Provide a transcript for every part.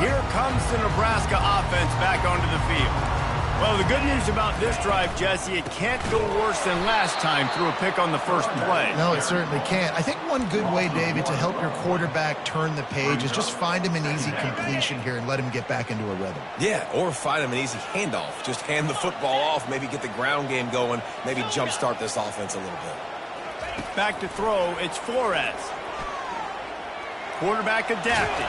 here comes the Nebraska offense back onto the field. Well, the good news about this drive, Jesse, it can't go worse than last time through a pick on the first play. No, it certainly can't. I think one good way, David, to help your quarterback turn the page is just find him an easy completion here and let him get back into a rhythm. Yeah, or find him an easy handoff. Just hand the football off, maybe get the ground game going, maybe jumpstart this offense a little bit. Back to throw, it's Flores. Quarterback adapted.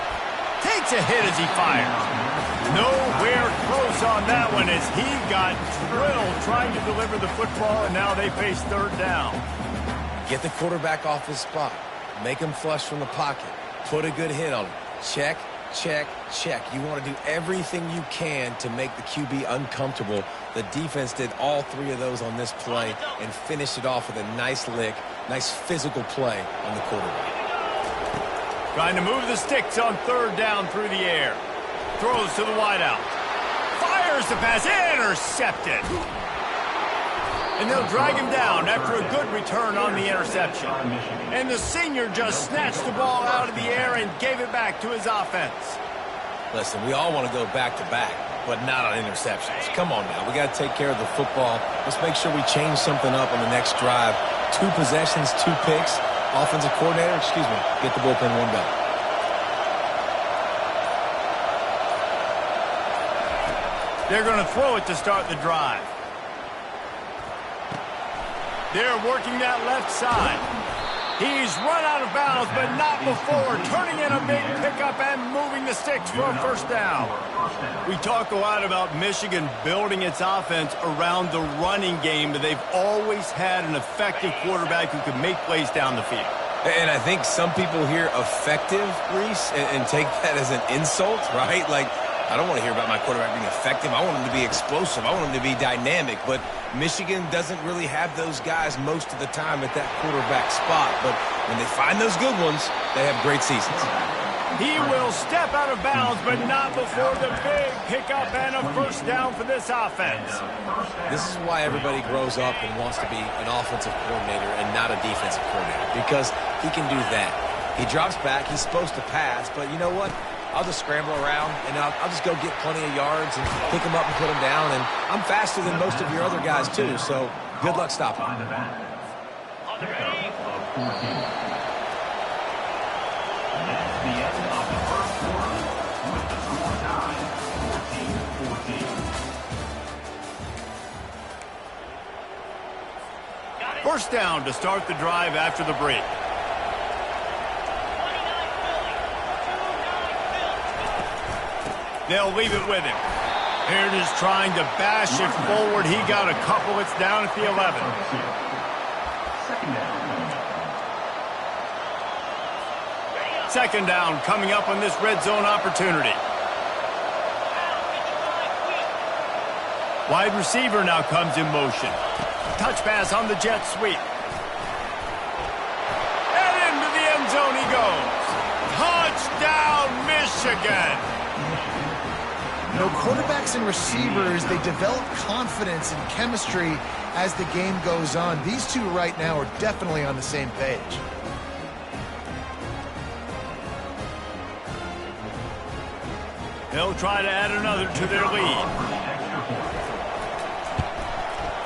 Takes a hit as he fires. Nowhere close on that one as he got drilled trying to deliver the football, and now they face third down. Get the quarterback off his spot. Make him flush from the pocket. Put a good hit on him. Check, check, check. You want to do everything you can to make the QB uncomfortable. The defense did all three of those on this play and finished it off with a nice lick, nice physical play on the quarterback. Trying to move the sticks on third down through the air. Throws to the wideout. Fires the pass. Intercepted. And they'll drag him down after a good return on the interception. And the senior just snatched the ball out of the air and gave it back to his offense. Listen, we all want to go back-to-back, but not on interceptions. Come on now. We got to take care of the football. Let's make sure we change something up on the next drive. 2 possessions, 2 picks. Offensive coordinator, get the bullpen warmed up. They're going to throw it to start the drive. They're working that left side. He's run out of bounds, but not before turning in a big pickup and moving the sticks for a first down. We talk a lot about Michigan building its offense around the running game, but they've always had an effective quarterback who can make plays down the field. And I think some people hear effective, Reese, and take that as an insult, right? Like, I don't want to hear about my quarterback being effective. I want him to be explosive. I want him to be dynamic. But Michigan doesn't really have those guys most of the time at that quarterback spot. But when they find those good ones, they have great seasons. He will step out of bounds, but not before the big pickup and a first down for this offense. This is why everybody grows up and wants to be an offensive coordinator and not a defensive coordinator, because he can do that. He drops back. He's supposed to pass, but you know what? I'll just scramble around, and I'll just go get plenty of yards and pick them up and put them down. And I'm faster than most of your other guys, too, so good luck stopping. First down to start the drive after the break. They'll leave it with him. Here it is trying to bash it forward. He got a couple. It's down at the 11. Second down coming up on this red zone opportunity. Wide receiver now comes in motion. Touch pass on the jet sweep. And into the end zone he goes. Touchdown, Michigan. You know, quarterbacks and receivers, they develop confidence and chemistry as the game goes on. These two right now are definitely on the same page. They'll try to add another to their lead.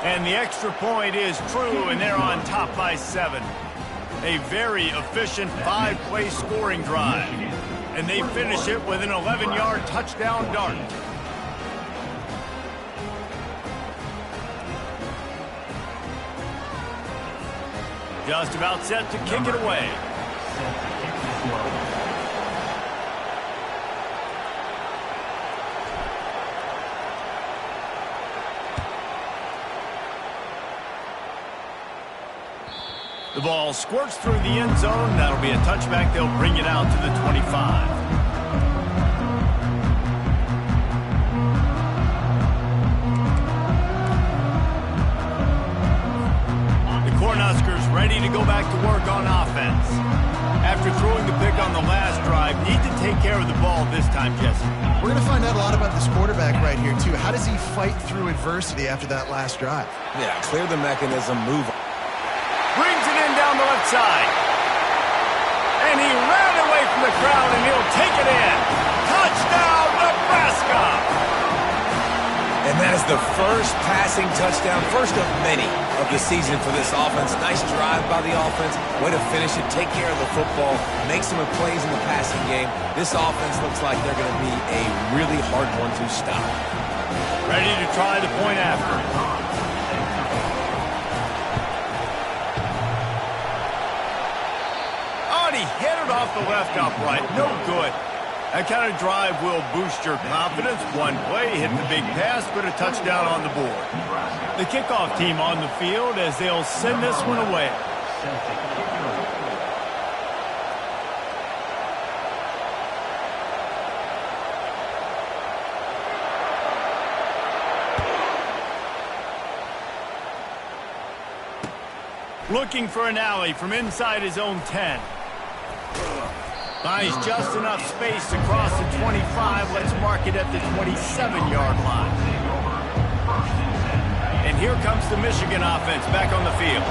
And the extra point is true, and they're on top by 7. A very efficient 5-play scoring drive. And they finish it with an 11-yard touchdown dart. Just about set to kick it away. The ball squirts through the end zone. That'll be a touchback. They'll bring it out to the 25. The Cornhuskers ready to go back to work on offense. After throwing the pick on the last drive, need to take care of the ball this time, Jesse. We're going to find out a lot about this quarterback right here, too. How does he fight through adversity after that last drive? Yeah, clear the mechanism, move on. Brings it in down the left side. And he ran away from the crowd, and he'll take it in. Touchdown, the first passing touchdown, first of many of the season for this offense. Nice drive by the offense. Way to finish it, take care of the football, make some plays in the passing game. This offense looks like they're going to be a really hard one to stop. Ready to try the point after. Oh, and he hit it off the left upright. No good. That kind of drive will boost your confidence. One play, hit the big pass, put a touchdown on the board. The kickoff team on the field as they'll send this one away. Looking for an alley from inside his own 10. Finds just enough space to cross the 25. Let's mark it at the 27-yard line. And here comes the Michigan offense back on the field.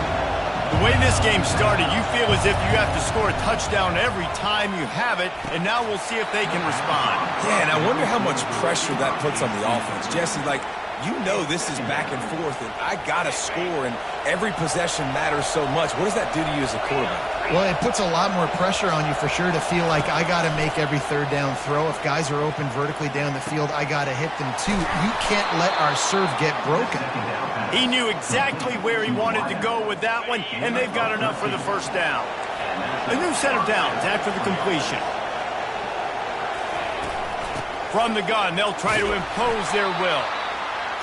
The way this game started, you feel as if you have to score a touchdown every time you have it, and now we'll see if they can respond. Yeah, and I wonder how much pressure that puts on the offense. Jesse, like, you know this is back and forth, and I got to score, and every possession matters so much. What does that do to you as a quarterback? Well, it puts a lot more pressure on you for sure to feel like I got to make every third down throw. If guys are open vertically down the field, I got to hit them too. You can't let our serve get broken. He knew exactly where he wanted to go with that one, and they've got enough for the first down. A new set of downs after the completion. From the gun, they'll try to impose their will.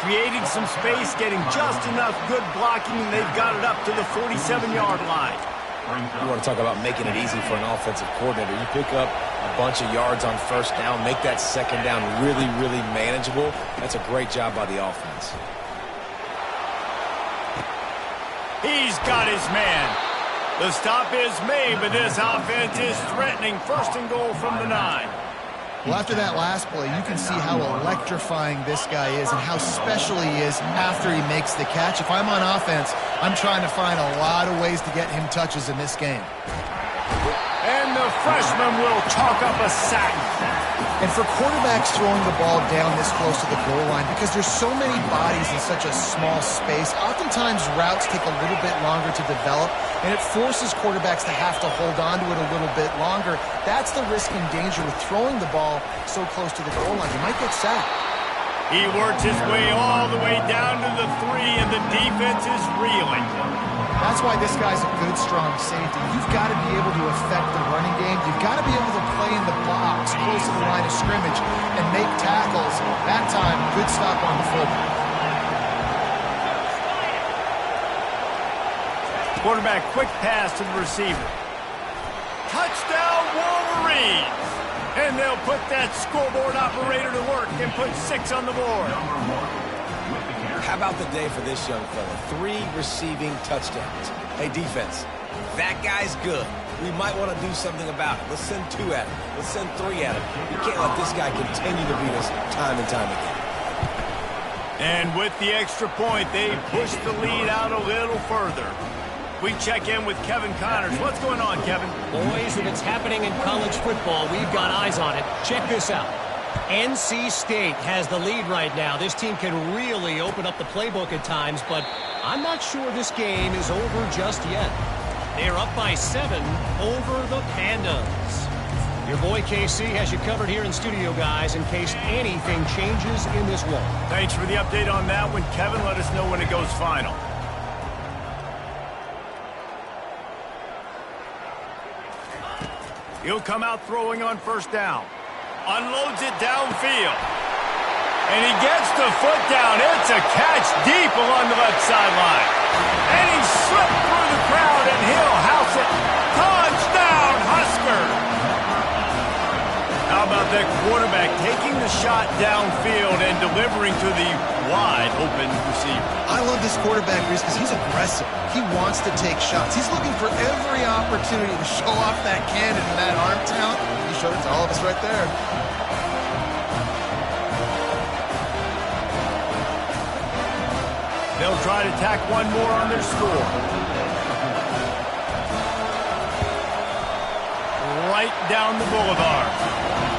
Creating some space, getting just enough good blocking, and they've got it up to the 47-yard line. You want to talk about making it easy for an offensive coordinator. You pick up a bunch of yards on first down, make that second down really, really manageable. That's a great job by the offense. He's got his man. The stop is made, but this offense is threatening. First and goal from the 9. Well, after that last play, you can see how electrifying this guy is and how special he is after he makes the catch. If I'm on offense, I'm trying to find a lot of ways to get him touches in this game. And the freshman will chalk up a sack. And for quarterbacks throwing the ball down this close to the goal line, because there's so many bodies in such a small space, oftentimes routes take a little bit longer to develop, and it forces quarterbacks to have to hold on to it a little bit longer. That's the risk and danger with throwing the ball so close to the goal line. You might get sacked. He worked his way all the way down to the 3, and the defense is reeling. That's why this guy's a good, strong safety. You've got to be able to affect the running game. You've got to be able to play in the box close to the line of scrimmage and make tackles. That time, good stop on the fullback. Quarterback, quick pass to the receiver. Touchdown, Wolverines! And they'll put that scoreboard operator to work and put 6 on the board. How about the day for this young fella? 3 receiving touchdowns. Hey, defense, that guy's good. We might want to do something about it. Let's send 2 at him. Let's send 3 at him. You can't let this guy continue to beat us time and time again. And with the extra point, they push the lead out a little further. We check in with Kevin Connors. What's going on, Kevin? Boys, if it's happening in college football, we've got eyes on it. Check this out. NC State has the lead right now. This team can really open up the playbook at times, but I'm not sure this game is over just yet. They're up by 7 over the Pandas. Your boy KC has you covered here in studio, guys, in case anything changes in this one. Thanks for the update on that one, Kevin. Let us know when it goes final. He'll come out throwing on first down. Unloads it downfield. And he gets the foot down. It's a catch deep along the left sideline. And he slipped through the crowd, and he'll house it. Touchdown, Husker! How about that quarterback taking the shot downfield and delivering to the wide-open receiver? I love this quarterback, Reese, because he's aggressive. He wants to take shots. He's looking for every opportunity to show off that cannon and that arm talent. He showed it to all of us right there. They'll try to tack one more on their score. Right down the boulevard.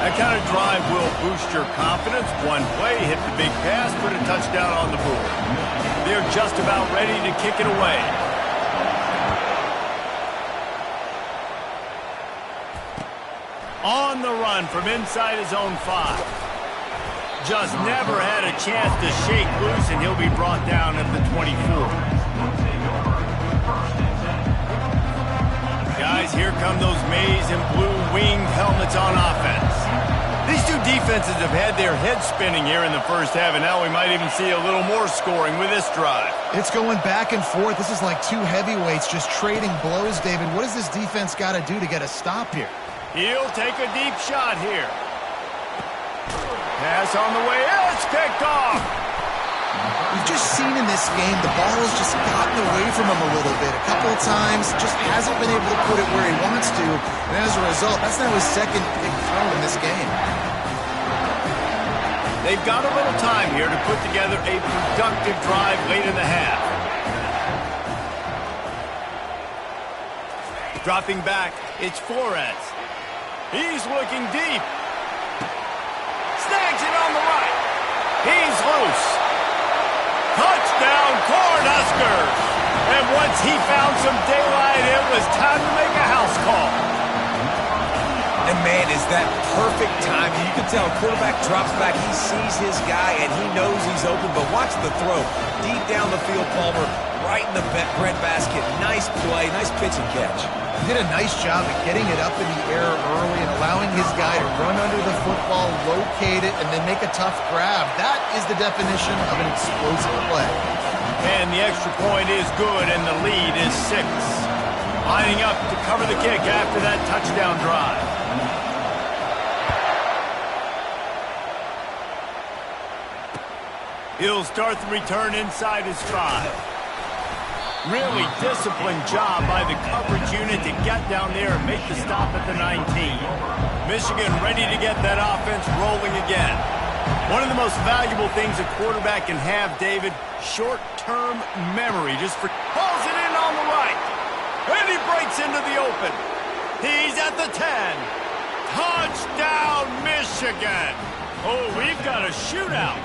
That kind of drive will boost your confidence. One play, hit the big pass, put a touchdown on the board. They're just about ready to kick it away. On the run from inside his own 5. Just never had a chance to shake loose, and he'll be brought down at the 24. Guys, here come those maize and blue winged helmets on offense. These two defenses have had their heads spinning here in the first half, and now we might even see a little more scoring with this drive. It's going back and forth. This is like two heavyweights just trading blows, David. What does this defense got to do to get a stop here? He'll take a deep shot here. Pass on the way. It's picked off. We've just seen in this game the ball has just gotten away from him a little bit. A couple of times, just hasn't been able to put it where he wants to. And as a result, that's now his second big throw in this game. They've got a little time here to put together a productive drive late in the half. Dropping back, it's Flores. He's looking deep. Snags it on the right. He's loose. Touchdown, Cornhuskers! And once he found some daylight, it was time to make a house call. And man, is that perfect timing. You can tell quarterback drops back, he sees his guy, and he knows he's open, but watch the throw. Deep down the field, Palmer, right in the breadbasket. Nice play, nice pitch and catch. He did a nice job of getting it up in the air early and allowing his guy to run under the football, locate it, and then make a tough grab. That is the definition of an explosive play. And the extra point is good, and the lead is 6. Lining up to cover the kick after that touchdown drive. He'll start the return inside his 5. Really disciplined job by the coverage unit to get down there and make the stop at the 19. Michigan ready to get that offense rolling again. One of the most valuable things a quarterback can have, David, short-term memory. Just pulls it in on the right. And he breaks into the open. He's at the 10. Touchdown, Michigan. Oh, we've got a shootout.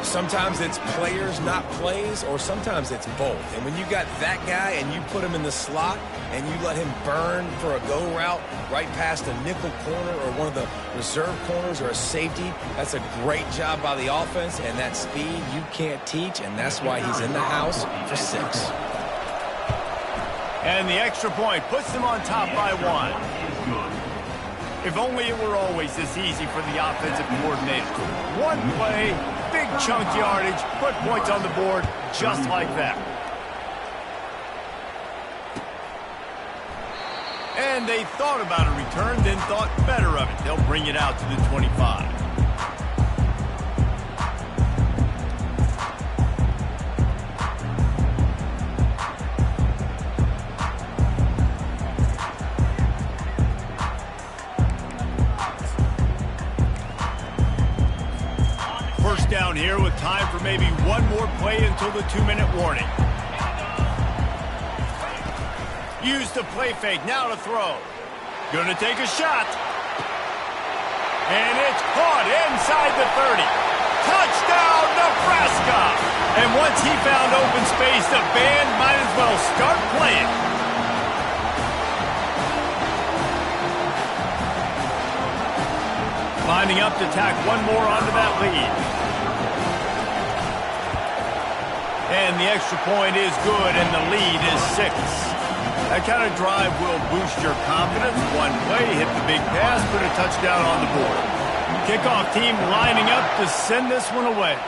Sometimes it's players, not plays, or sometimes it's both. And when you got that guy and you put him in the slot and you let him burn for a go route right past a nickel corner or one of the reserve corners or a safety, that's a great job by the offense, and that speed you can't teach, and that's why he's in the house for 6. And the extra point puts them on top by 1. If only it were always this easy for the offensive coordinator. One play, big chunk yardage, put points on the board just like that. And they thought about a return, then thought better of it. They'll bring it out to the 25. Down here with time for maybe one more play until the 2-minute warning. Use the play fake, now to throw. Gonna take a shot. And it's caught inside the 30. Touchdown, Nebraska! And once he found open space, the band might as well start playing. Lining up to tack one more onto that lead. And the extra point is good, and the lead is 6. That kind of drive will boost your confidence. One play, hit the big pass, put a touchdown on the board. Kickoff team lining up to send this one away.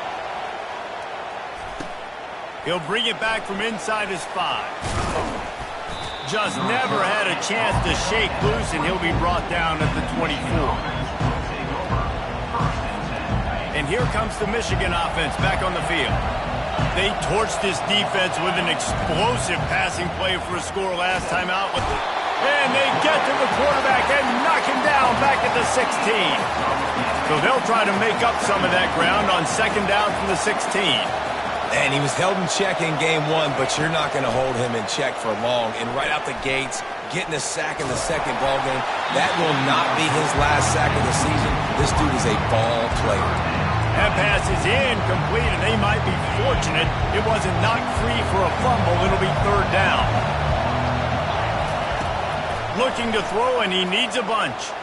He'll bring it back from inside his 5. Just never had a chance to shake loose, and he'll be brought down at the 24. And here comes the Michigan offense back on the field. They torched this defense with an explosive passing play for a score last time out. And they get to the quarterback and knock him down back at the 16. So they'll try to make up some of that ground on second down from the 16. And he was held in check in game 1, but you're not going to hold him in check for long. And right out the gates, getting a sack in the second ball game. That will not be his last sack of the season. This dude is a ball player. That pass is incomplete, and they might be fortunate it wasn't knocked free for a fumble. It'll be third down. Looking to throw, and he needs a bunch.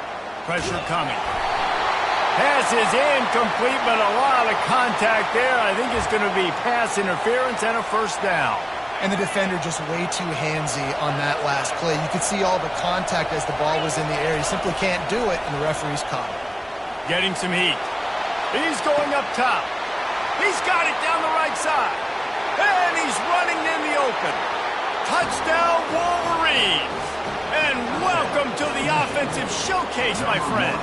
Pressure coming. Pass is incomplete, but a lot of contact there. I think it's going to be pass interference and a first down. And the defender just way too handsy on that last play. You could see all the contact as the ball was in the air. He simply can't do it, and the referee's caught it. Getting some heat. He's going up top. He's got it down the right side. And he's running in the open. Touchdown, Wolverines. And welcome to the offensive showcase, my friend.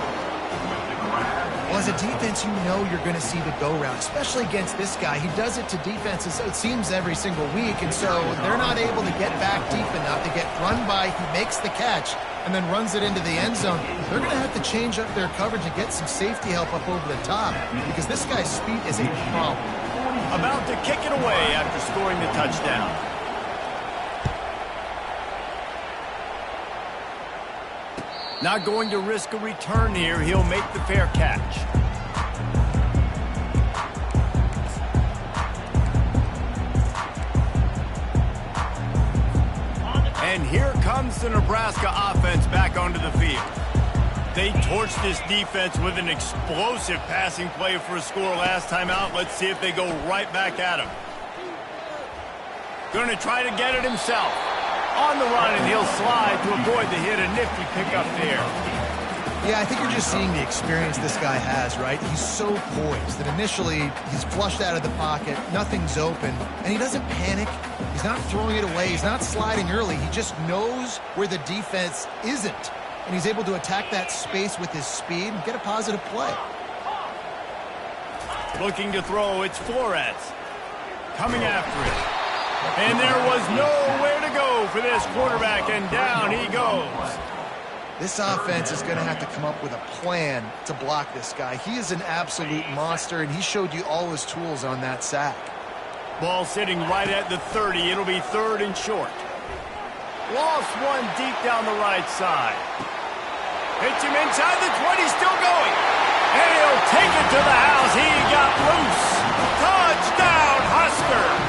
Well, as a defense, you know you're going to see the go-round, especially against this guy. He does it to defenses, it seems, every single week, and so they're not able to get back deep enough. They get run by, he makes the catch, and then runs it into the end zone. They're going to have to change up their coverage and get some safety help up over the top because this guy's speed is a problem. About to kick it away after scoring the touchdown. Not going to risk a return here. He'll make the fair catch. And here comes the Nebraska offense back onto the field. They torched this defense with an explosive passing play for a score last time out. Let's see if they go right back at him. Going to try to get it himself. On the run, and he'll slide to avoid the hit. A nifty pickup there. Yeah, I think you're just seeing the experience this guy has, right? He's so poised that initially he's flushed out of the pocket, nothing's open, and he doesn't panic. He's not throwing it away. He's not sliding early. He just knows where the defense isn't, and he's able to attack that space with his speed and get a positive play. Looking to throw, it's Flores. Coming after it. And there was nowhere to go for this quarterback, and down he goes. This offense is going to have to come up with a plan to block this guy. He is an absolute monster, and he showed you all his tools on that sack. Ball sitting right at the 30. It'll be third and short. Lost one deep down the right side. Hits him inside the 20, still going. And he'll take it to the house. He got loose. Touchdown, Husker.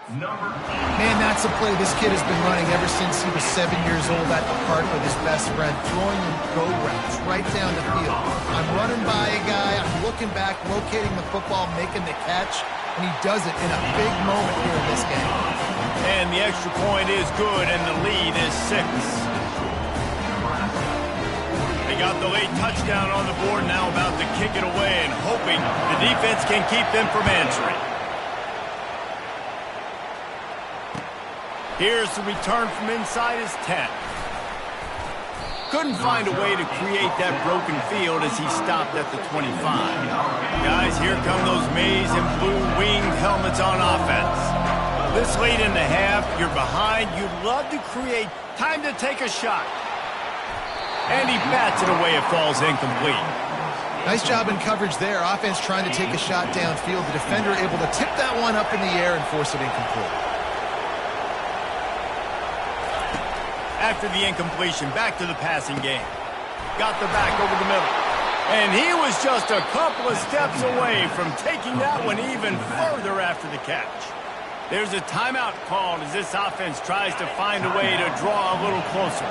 Man, that's a play this kid has been running ever since he was 7 years old at the park with his best friend, throwing him go routes right down the field. I'm running by a guy, I'm looking back, locating the football, making the catch, and he does it in a big moment here in this game. And the extra point is good, and the lead is 6. They got the late touchdown on the board, now about to kick it away and hoping the defense can keep them from answering. Here's the return from inside his 10. Couldn't find a way to create that broken field as he stopped at the 25. Guys, here come those maize and blue winged helmets on offense. This late in the half, you're behind. You'd love to create time to take a shot. And he bats it away. It falls incomplete. Nice job in coverage there. Offense trying to take a shot downfield. The defender able to tip that one up in the air and force it incomplete. After the incompletion, back to the passing game. Got the back over the middle. And he was just a couple of steps away from taking that one even further after the catch. There's a timeout called as this offense tries to find a way to draw a little closer.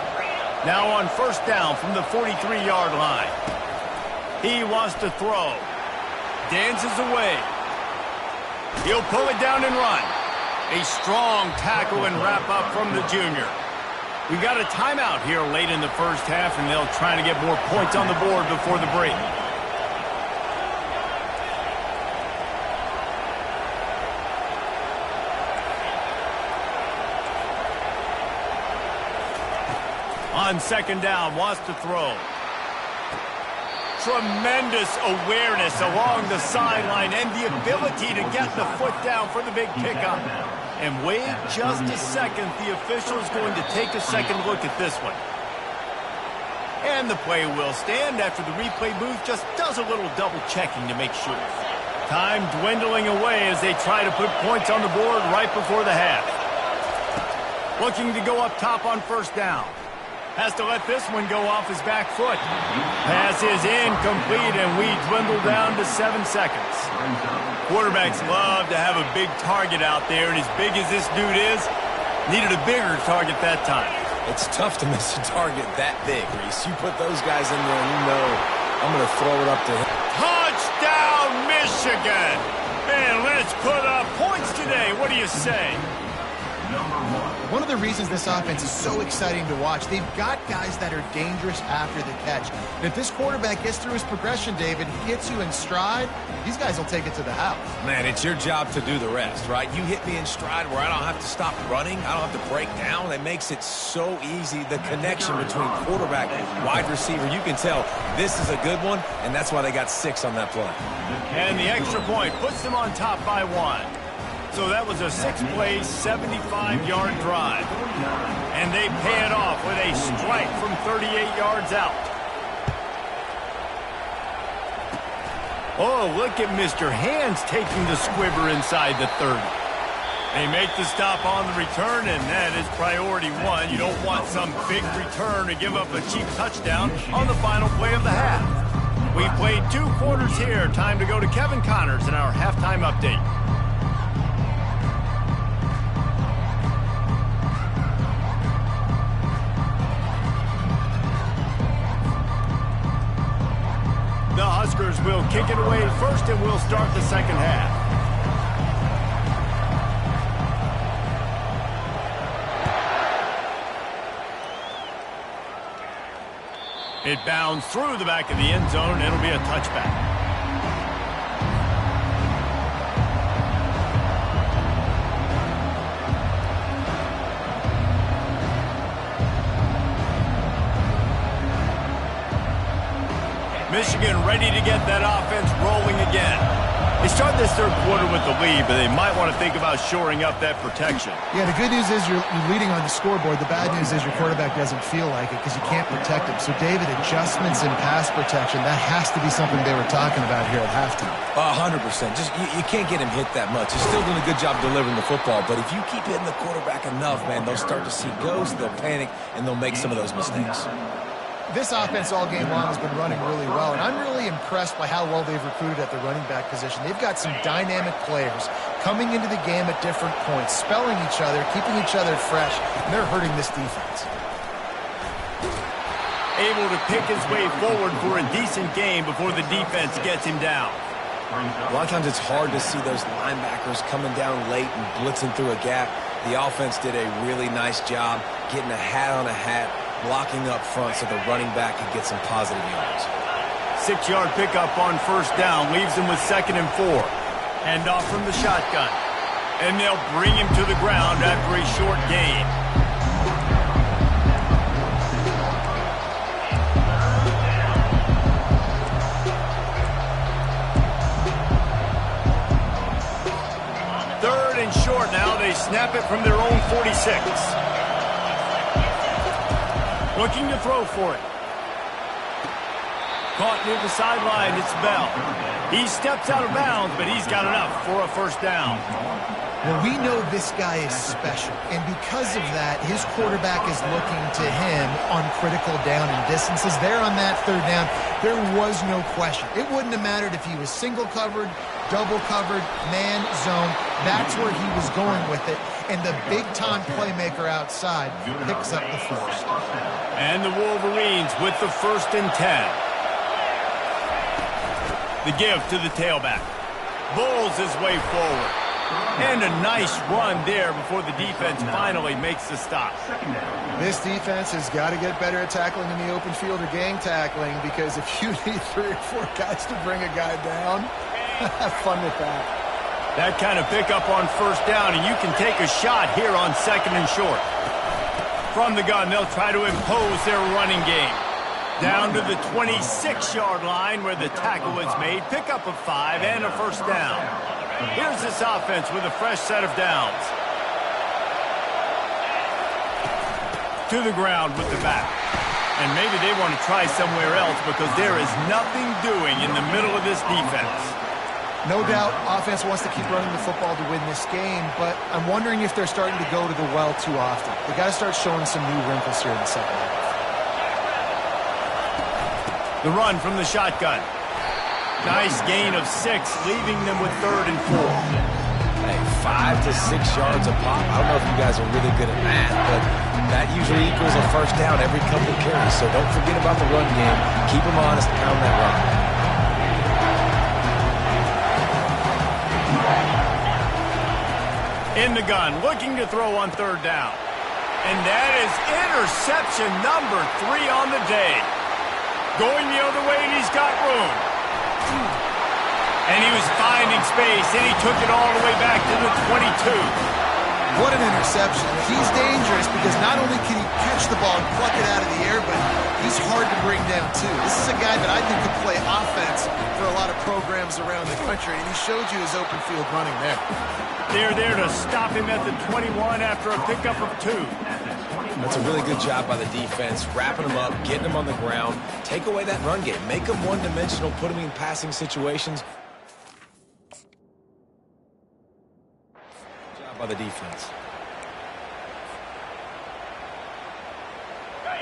Now on first down from the 43-yard line. He wants to throw. Dances away. He'll pull it down and run. A strong tackle and wrap up from the junior. We got a timeout here late in the first half, and they'll try to get more points on the board before the break. On second down, wants to throw. Tremendous awareness along the sideline and the ability to get the foot down for the big pickup. And wait just a second. The official is going to take a second look at this one. And the play will stand after the replay booth just does a little double checking to make sure. Time dwindling away as they try to put points on the board right before the half. Looking to go up top on first down. Has to let this one go off his back foot. Pass is incomplete, and we dwindle down to 7 seconds. Quarterbacks love to have a big target out there, and as big as this dude is, needed a bigger target that time. It's tough to miss a target that big, Reese. You put those guys in there, and you know I'm going to throw it up to him. Touchdown, Michigan! Man, let's put up points today. What do you say? One of the reasons this offense is so exciting to watch, they've got guys that are dangerous after the catch. And if this quarterback gets through his progression, David, he gets you in stride, these guys will take it to the house. Man, it's your job to do the rest, right? You hit me in stride where I don't have to stop running. I don't have to break down. It makes it so easy. The connection between quarterback and wide receiver, you can tell this is a good one, and that's why they got 6 on that play. And the extra point puts them on top by 1. So that was a 6-play, 75-yard drive. And they pay it off with a strike from 38 yards out. Oh, look at Mr. Hands taking the squibber inside the 30. They make the stop on the return, and that is priority 1. You don't want some big return to give up a cheap touchdown on the final play of the half. We played 2 quarters here. Time to go to Kevin Connors in our halftime update. The Huskers will kick it away first, and we'll start the second half. It bounds through the back of the end zone. It'll be a touchback. Michigan ready to get that offense rolling again. They started this third quarter with the lead, but they might want to think about shoring up that protection. Yeah, the good news is you're leading on the scoreboard. The bad news is your quarterback doesn't feel like it because you can't protect him. So, David, adjustments in pass protection, that has to be something they were talking about here at halftime. 100%. Just you can't get him hit that much. He's still doing a good job delivering the football, but if you keep hitting the quarterback enough, man, they'll start to see ghosts, they'll panic, and they'll make some of those mistakes. This offense all game long has been running really well, and I'm really impressed by how well they've recruited at the running back position. They've got some dynamic players coming into the game at different points, spelling each other, keeping each other fresh, and they're hurting this defense. Able to pick his way forward for a decent game before the defense gets him down. A lot of times it's hard to see those linebackers coming down late and blitzing through a gap. The offense did a really nice job getting a hat on a hat, blocking up front so the running back can get some positive yards. 6-yard pickup on first down leaves him with 2nd and 4. Hand off from the shotgun. And they'll bring him to the ground after a short gain. Third and short now. They snap it from their own 46. Looking to throw for it. Caught near the sideline, it's Bell. He steps out of bounds, but he's got enough for a first down. Well, we know this guy is special, and because of that, his quarterback is looking to him on critical down and distances. There on that third down, there was no question. It wouldn't have mattered if he was single covered, double covered, man, zone. That's where he was going with it, and the big-time playmaker outside picks up the first. And the Wolverines with the 1st and 10. The give to the tailback. Bowls his way forward. And a nice run there before the defense finally makes the stop. This defense has got to get better at tackling in the open field or gang tackling, because if you need 3 or 4 guys to bring a guy down, have fun with that. That kind of pickup on first down, and you can take a shot here on 2nd and short. From the gun, they'll try to impose their running game. Down to the 26-yard line where the tackle was made. Pick up of 5 and a first down. Here's this offense with a fresh set of downs. To the ground with the back. And maybe they want to try somewhere else because there is nothing doing in the middle of this defense. No doubt, offense wants to keep running the football to win this game, but I'm wondering if they're starting to go to the well too often. They got to start showing some new wrinkles here in the second half. The run from the shotgun. Nice gain of 6, leaving them with 3rd and 4. Hey, 5 to 6 yards a pop. I don't know if you guys are really good at math, but that usually equals a first down every couple of carries. So don't forget about the run game. Keep them honest, pound that run. In the gun, looking to throw on 3rd down. And that is interception number 3 on the day. Going the other way, and he's got room. And he was finding space, and he took it all the way back to the 22. What an interception. He's dangerous because not only can he catch the ball and pluck it out of the air, but he's hard to bring down, too. This is a guy that I think could play offense for a lot of programs around the country, and he showed you his open field running there. They're there to stop him at the 21 after a pickup of 2. That's a really good job by the defense, wrapping them up, getting them on the ground. Take away that run game. Make them one-dimensional, put them in passing situations. Good job by the defense.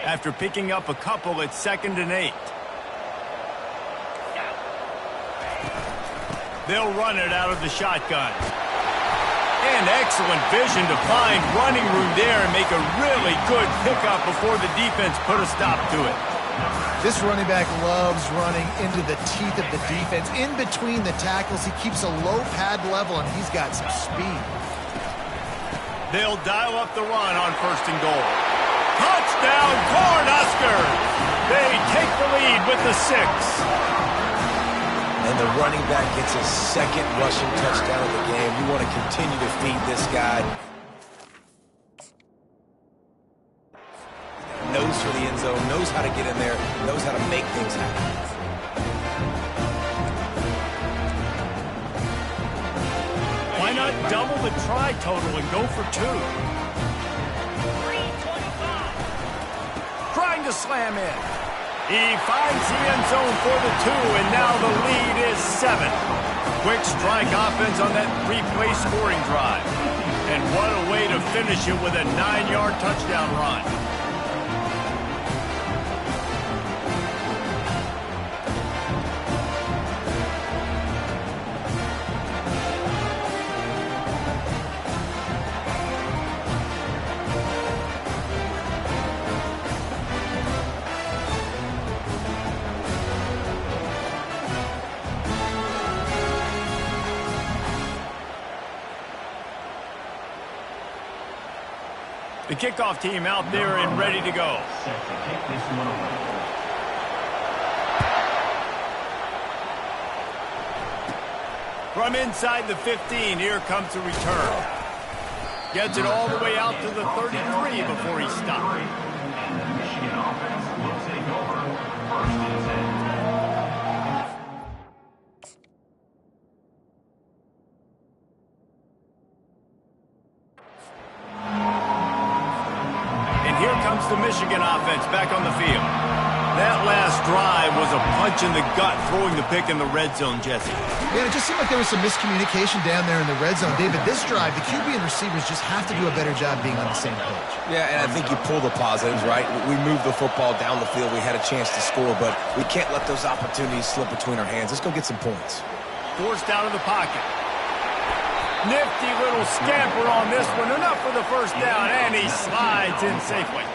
After picking up a couple, it's 2nd and 8. They'll run it out of the shotgun. And excellent vision to find running room there and make a really good pickup before the defense put a stop to it. This running back loves running into the teeth of the defense. In between the tackles, he keeps a low pad level, and he's got some speed. They'll dial up the run on 1st and goal. Touchdown, Cornhuskers! They take the lead with the 6. And the running back gets his 2nd rushing touchdown of the game. You want to continue to feed this guy. Knows for the end zone, knows how to get in there, knows how to make things happen. Why not double the try total and go for 2? Trying to slam in. He finds the end zone for the 2, and now the lead is 7. Quick strike offense on that 3-play scoring drive. And what a way to finish it with a 9-yard touchdown run. The kickoff team out there and ready to go. From inside the 15, here comes the return. Gets it all the way out to the 33 before he stopped. The Michigan offense back on the field. That last drive was a punch in the gut, throwing the pick in the red zone, Jesse. Man, it just seemed like there was some miscommunication down there in the red zone. David, this drive, the QB and receivers just have to do a better job being on the same page. Yeah, and I think you pull the positives, right? We moved the football down the field. We had a chance to score, but we can't let those opportunities slip between our hands. Let's go get some points. Forced out of the pocket. Nifty little scamper on this one. Enough for the first down, and he slides in safely.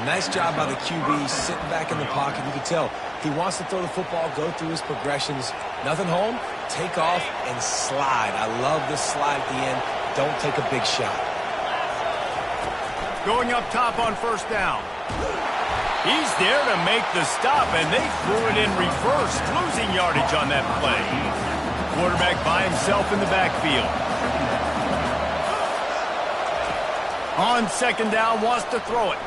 Nice job by the QB, sitting back in the pocket. You can tell he wants to throw the football, go through his progressions. Nothing home, take off, and slide. I love this slide at the end. Don't take a big shot. Going up top on first down. He's there to make the stop, and they threw it in reverse, losing yardage on that play. Quarterback by himself in the backfield. On second down, wants to throw it.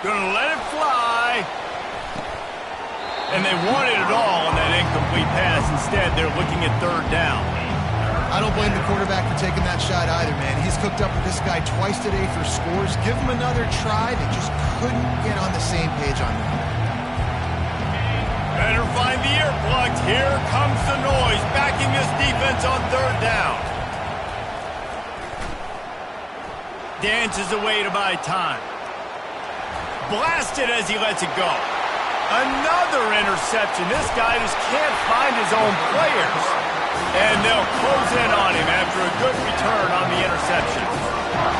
Gonna let it fly. And they wanted it all on that incomplete pass. Instead, they're looking at third down. I don't blame the quarterback for taking that shot either, man. He's cooked up with this guy twice today for scores. Give him another try. They just couldn't get on the same page on that. Better find the earplugs. Here comes the noise, backing this defense on third down. Dances away to buy time. Blasted as he lets it go. Another interception. This guy just can't find his own players. And they'll close in on him after a good return on the interception.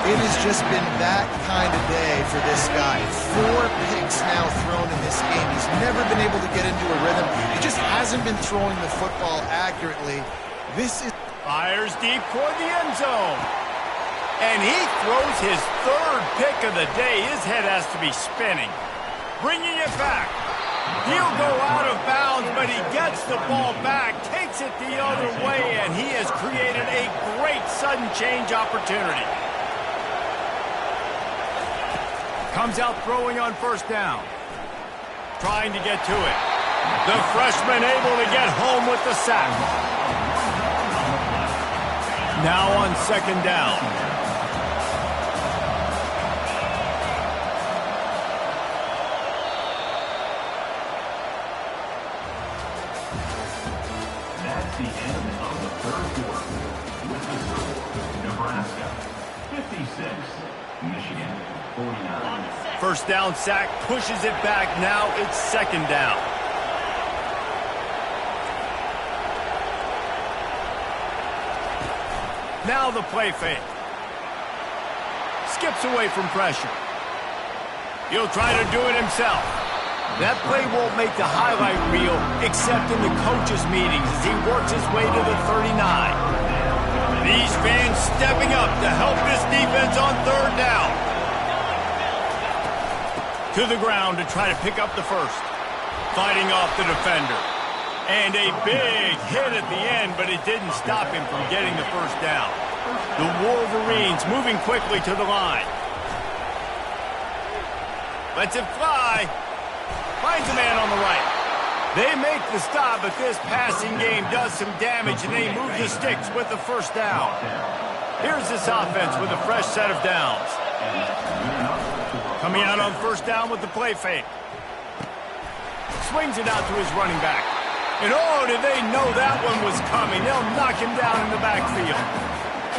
It has just been that kind of day for this guy. 4 picks now thrown in this game. He's never been able to get into a rhythm. He just hasn't been throwing the football accurately. This is... Fires deep toward the end zone. And he throws his third pick of the day. His head has to be spinning. Bringing it back. He'll go out of bounds, but he gets the ball back, takes it the other way, and he has created a great sudden change opportunity. Comes out throwing on first down. Trying to get to it. The freshman able to get home with the sack. Now on second down. The end of the third quarter. With the score, Nebraska 56, Michigan 49. First down sack, pushes it back. Now it's second down. Now the play fake. Skips away from pressure. He'll try to do it himself. That play won't make the highlight reel except in the coaches' meetings as he works his way to the 39. These fans stepping up to help this defense on third down. To the ground to try to pick up the first. Fighting off the defender. And a big hit at the end, but it didn't stop him from getting the first down. The Wolverines moving quickly to the line. Lets it fly. Finds a man on the right. They make the stop, but this passing game does some damage, and they move the sticks with the first down. Here's this offense with a fresh set of downs. Coming out on first down with the play fake. Swings it out to his running back. And oh, did they know that one was coming. They'll knock him down in the backfield.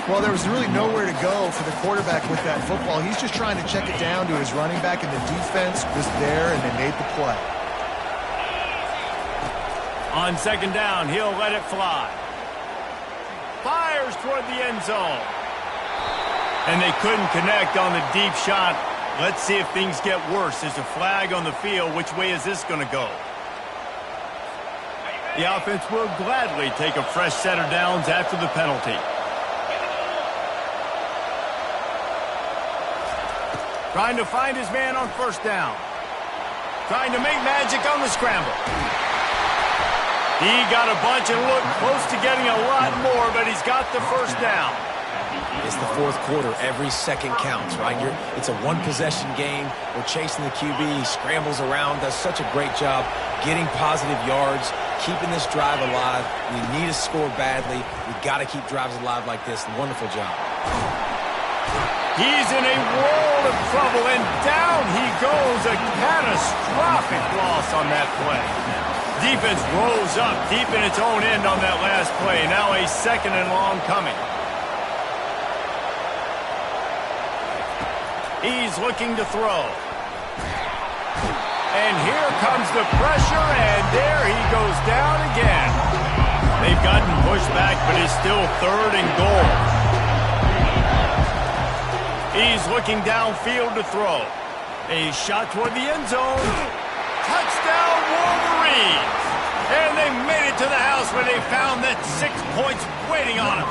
Well, there was really nowhere to go for the quarterback with that football. He's just trying to check it down to his running back, and the defense was there, and they made the play. On second down, he'll let it fly. Fires toward the end zone. And they couldn't connect on the deep shot. Let's see if things get worse. There's a flag on the field. Which way is this going to go? The offense will gladly take a fresh set of downs after the penalty. Trying to find his man on first down. Trying to make magic on the scramble. He got a bunch and looked close to getting a lot more, but he's got the first down. It's the fourth quarter. Every second counts, right? It's a one-possession game. We're chasing the QB. He scrambles around, does such a great job getting positive yards, keeping this drive alive. We need to score badly. We've got to keep drives alive like this. Wonderful job. He's in a world of trouble, and down he goes. A catastrophic loss on that play. Defense rose up deep in its own end on that last play. Now a second and long coming. He's looking to throw. And here comes the pressure, and there he goes down again. They've gotten pushed back, but it's still third and goal. He's looking downfield to throw. A shot toward the end zone. Touchdown, Wolverines! And they made it to the house where they found that 6 points waiting on them.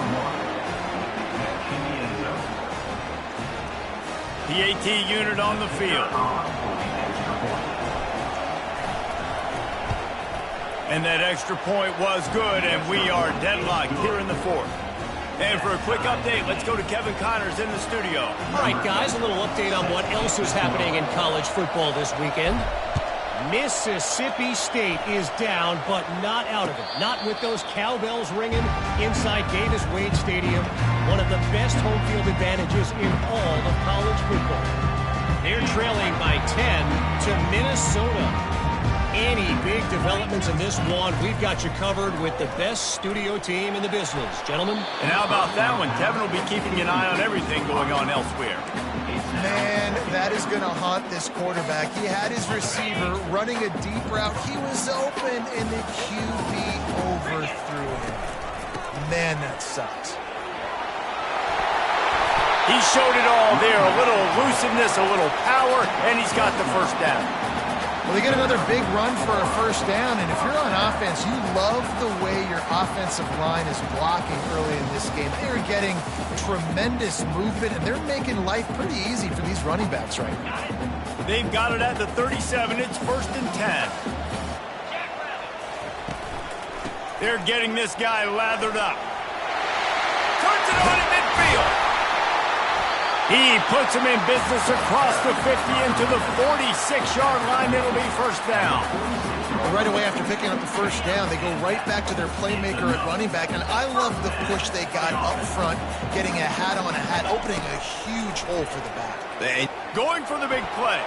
PAT unit on the field. And that extra point was good, and we are deadlocked here in the fourth. And for a quick update, let's go to Kevin Connors in the studio. All right, guys, a little update on what else is happening in college football this weekend. Mississippi State is down, but not out of it. Not with those cowbells ringing inside Davis-Wade Stadium, one of the best home field advantages in all of college football. They're trailing by 10 to Minnesota. Any big developments in this one, we've got you covered with the best studio team in the business. Gentlemen? And how about that one? Kevin will be keeping an eye on everything going on elsewhere. Man, that is going to haunt this quarterback. He had his receiver running a deep route. He was open, and the QB overthrew him. Man, that sucks. He showed it all there. A little elusiveness, a little power, and he's got the first down. Well, they get another big run for a first down, and if you're on offense, you love the way your offensive line is blocking early in this game. They're getting tremendous movement, and they're making life pretty easy for these running backs right now. They've got it at the 37. It's 1st and 10. They're getting this guy lathered up. Turns it on in midfield. He puts him in business across the 50 into the 46-yard line. It'll be first down. Well, right away after picking up the first down, they go right back to their playmaker at running back. And I love the push they got up front, getting a hat on a hat, opening a huge hole for the back. Going for the big play.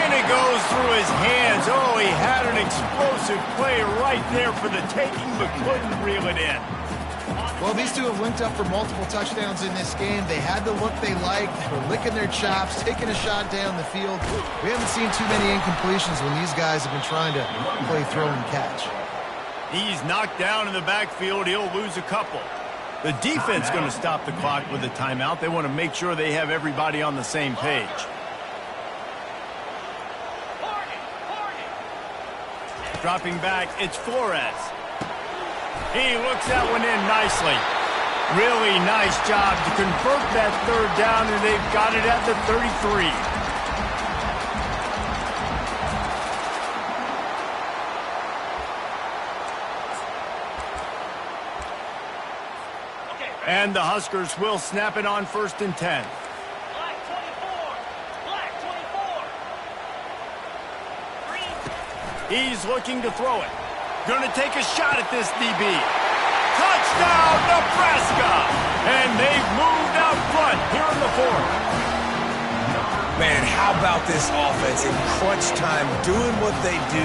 And it goes through his hands. Oh, he had an explosive play right there for the taking, but couldn't reel it in. Well, these two have linked up for multiple touchdowns in this game. They had the look they liked. They were licking their chops, taking a shot down the field. We haven't seen too many incompletions when these guys have been trying to play throw and catch. He's knocked down in the backfield. He'll lose a couple. The defense going to stop the clock with a timeout. They want to make sure they have everybody on the same page. Dropping back, it's Flores. He looks that one in nicely. Really nice job to convert that third down, and they've got it at the 33. And the Huskers will snap it on 1st and 10. Black 24. Black 24. He's looking to throw it. Going to take a shot at this DB. Touchdown, Nebraska! And they've moved out front here in the 4th. Man, how about this offense in crunch time, doing what they do,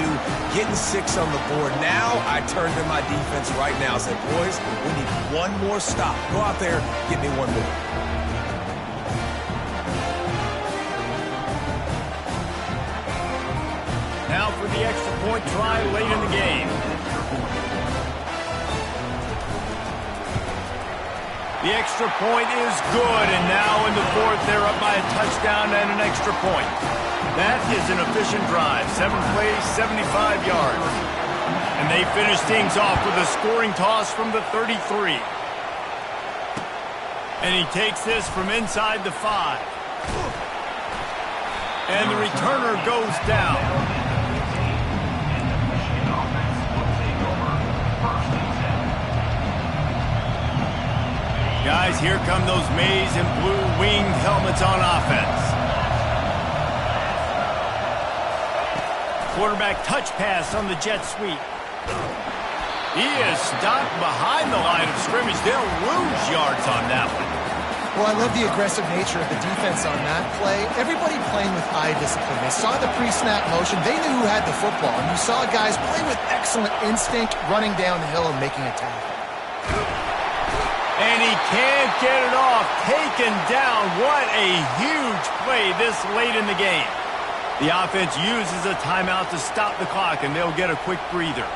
getting 6 on the board. Now I turn to my defense right now and say, boys, we need one more stop. Go out there, get me one more. Now for the extra point try late in the game. The extra point is good, and now in the 4th, they're up by a touchdown and an extra point. That is an efficient drive. 7 plays, 75 yards. And they finish things off with a scoring toss from the 33. And he takes this from inside the 5. And the returner goes down. Guys, here come those maize and blue winged helmets on offense. Quarterback touch pass on the jet sweep. He is stopped behind the line of scrimmage. They'll lose yards on that one. Well, I love the aggressive nature of the defense on that play. Everybody playing with eye discipline. They saw the pre-snap motion. They knew who had the football. And you saw guys play with excellent instinct, running down the hill and making a tackle. And he can't get it off. Taken down. What a huge play this late in the game. The offense uses a timeout to stop the clock, and they'll get a quick breather.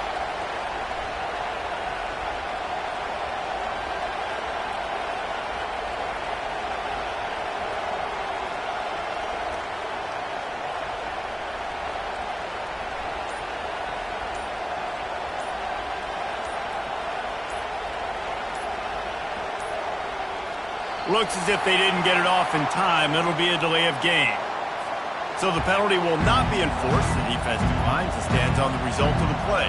Looks as if they didn't get it off in time. It'll be a delay of game. So the penalty will not be enforced. The defense declines and stands on the result of the play.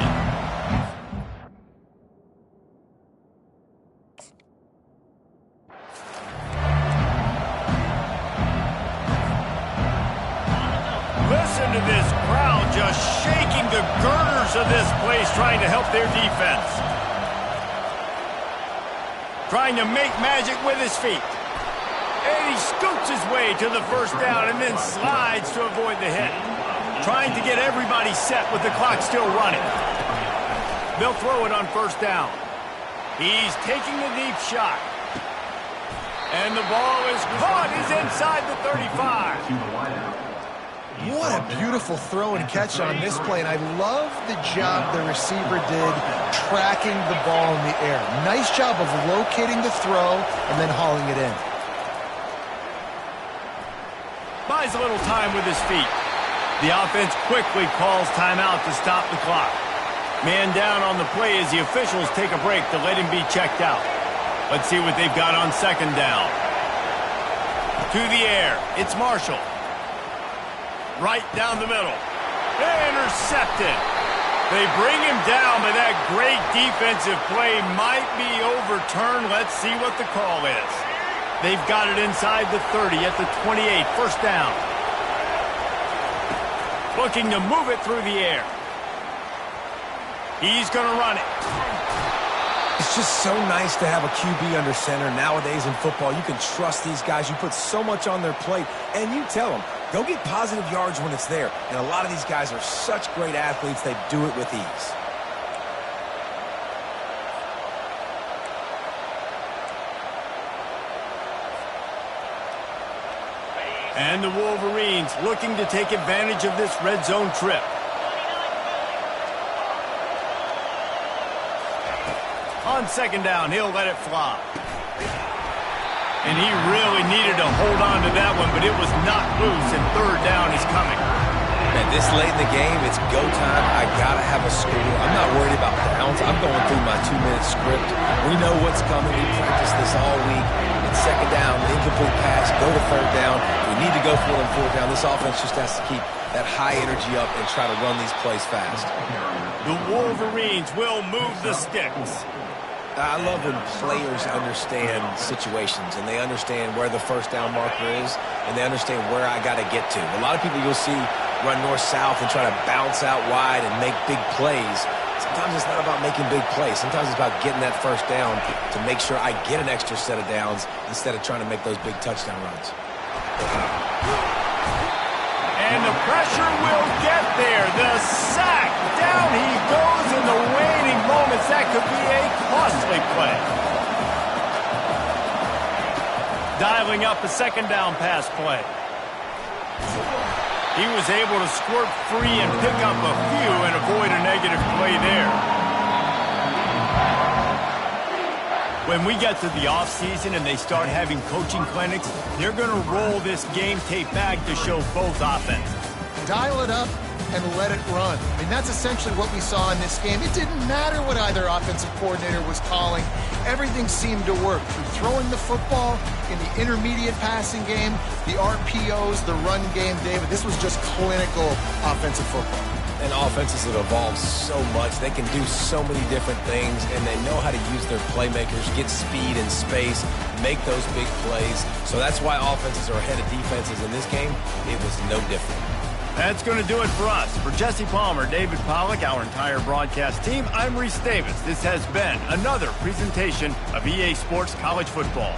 runners of this place trying to help their defense. Trying to make magic with his feet. And he scoots his way to the first down and then slides to avoid the hit. Trying to get everybody set with the clock still running. They'll throw it on first down. He's taking the deep shot. And the ball is caught. He's inside the 35. What a beautiful throw and catch on this play, and I love the job the receiver did tracking the ball in the air. Nice job of locating the throw and then hauling it in. Buys a little time with his feet. The offense quickly calls timeout to stop the clock. Man down on the play as the officials take a break to let him be checked out. Let's see what they've got on second down. To the air, it's Marshall. Right down the middle. Intercepted. They bring him down, but that great defensive play might be overturned. Let's see what the call is. They've got it inside the 30 at the 28. First down. Looking to move it through the air. He's going to run it. It's just so nice to have a QB under center. Nowadays in football, you can trust these guys. You put so much on their plate, and you tell them, go get positive yards when it's there. And a lot of these guys are such great athletes, they do it with ease. And the Wolverines looking to take advantage of this red zone trip. On second down, he'll let it fly. And he really needed to hold on to that one, but it was not loose, and third down is coming. Man, this late in the game, it's go time. I got to have a score. I'm not worried about downs. I'm going through my 2-minute script. We know what's coming. We practiced this all week. It's second down, incomplete pass, go to third down. We need to go for it on fourth down. This offense just has to keep that high energy up and try to run these plays fast. The Wolverines will move the sticks. I love when players understand situations and they understand where the first down marker is and they understand where I got to get to. A lot of people you'll see run north-south and try to bounce out wide and make big plays. Sometimes it's not about making big plays. Sometimes it's about getting that first down to make sure I get an extra set of downs instead of trying to make those big touchdown runs. And the pressure will get there. The sack. Down he goes in the waning moments. That could be a costly play. Dialing up a second down pass play. He was able to squirt free and pick up a few and avoid a negative play there. When we get to the offseason and they start having coaching clinics, they're going to roll this game tape back to show both offenses. Dial it up and let it run. I mean, that's essentially what we saw in this game. It didn't matter what either offensive coordinator was calling. Everything seemed to work. Through throwing the football, in the intermediate passing game, the RPOs, the run game, David, this was just clinical offensive football. And offenses have evolved so much. They can do so many different things, and they know how to use their playmakers, get speed and space, make those big plays. So that's why offenses are ahead of defenses in this game. It was no different. That's going to do it for us. For Jesse Palmer, David Pollack, our entire broadcast team, I'm Reese Davis. This has been another presentation of EA Sports College Football.